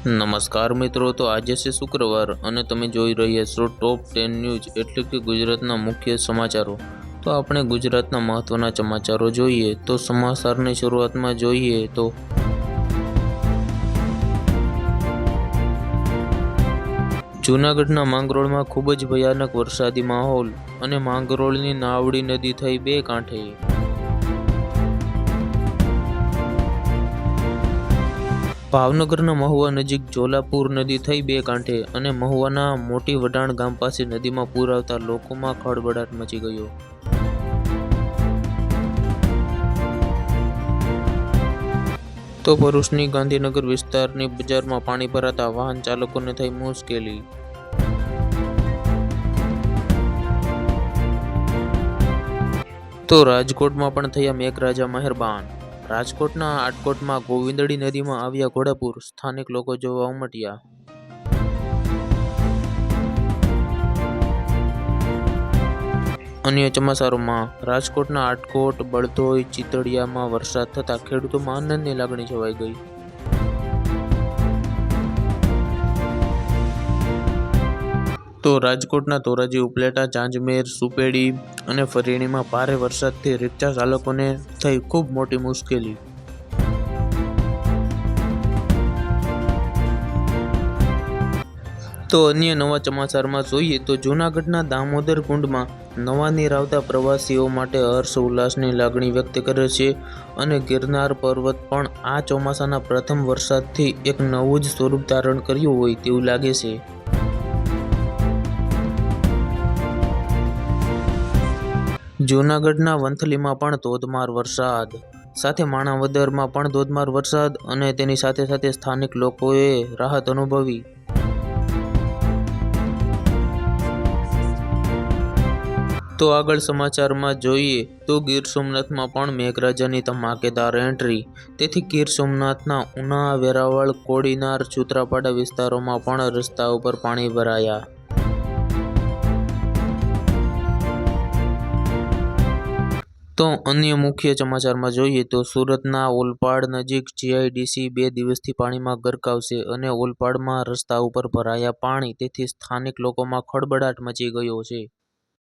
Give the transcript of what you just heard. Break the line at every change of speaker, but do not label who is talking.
નમસ્કાર મિત્રો, તો આજે છે શુક્રવાર અને તમે જોઈ રહ્યા છો ટોપ 10 ન્યૂઝ એટલે કે ગુજરાતના મુખ્ય સમાચારો। તો આપણે ગુજરાતના મહત્વના સમાચારો જોઈએ તો સમાચારની શરૂઆતમાં જોઈએ તો જૂનાગઢના માંગરોળમાં ખૂબ જ ભયાનક વરસાદી માહોલ અને માંગરોળની નાવડી નદી થઈ બે કાંઠે। ભાવનગરના મહુવા નજીક જોલાપુર નદી થઈ બે કાંઠે અને મહુવાના મોટી વઢાણ ગામ પાસે નદીમાં પૂર આવતા લોકોમાં ખળબળાટ મચી ગયો। તો ભરૂચની ગાંધીનગર વિસ્તારની બજારમાં પાણી ભરાતા વાહન ચાલકોને થઈ મુશ્કેલી। તો રાજકોટમાં પણ થયા મેઘરાજા મહેરબાન। રાજકોટના આટકોટમાં ગોવિંદડી નદીમાં આવ્યા ઘોડાપુર, સ્થાનિક લોકો જોવા ઉમટ્યા। અન્ય સમાચારોમાં રાજકોટના આટકોટ, બળધોઈ, ચિતડિયામાં વરસાદ થતાં ખેડૂતોમાં આનંદની લાગણી છવાઈ ગઈ। તો રાજકોટના ધોરાજી, ઉપલેટા, ચાંચમેર, સુપેડી અને ફરેણીમાં ભારે વરસાદથી રિક્ષા ચાલકોને થઈ ખૂબ મોટી મુશ્કેલી। તો અન્ય નવા સમાચારમાં જોઈએ તો જૂનાગઢના દામોદર કુંડમાં નવા નીર આવતા પ્રવાસીઓ માટે હર્ષ ઉલ્લાસની લાગણી વ્યક્ત કરે છે અને ગિરનાર પર્વત પણ આ ચોમાસાના પ્રથમ વરસાદથી એક નવું જ સ્વરૂપ ધારણ કર્યું હોય તેવું લાગે છે। જૂનાગઢના વંથલીમાં પણ ધોધમાર વરસાદ સાથે માણાવદરમાં પણ ધોધમાર વરસાદ અને તેની સાથે સાથે સ્થાનિક લોકોએ રાહત અનુભવી। તો આગળ સમાચારમાં જોઈએ તો ગીર સોમનાથમાં પણ મેઘરાજાની ધમાકેદાર એન્ટ્રી, તેથી ગીર સોમનાથના ઉના, વેરાવળ, કોડીનાર, સૂત્રાપાડા વિસ્તારોમાં પણ રસ્તા ઉપર પાણી ભરાયા। તો અન્ય મુખ્ય સમાચારમાં જોઈએ તો સુરતના ઓલપાડ નજીક જીઆઈડીસી 2 દિવસથી પાણીમાં ગરકાવ છે અને ઓલપાડમાં રસ્તા ઉપર ભરાયા પાણી, તેથી સ્થાનિક લોકોમાં ખળબળાટ મચી ગયો છે।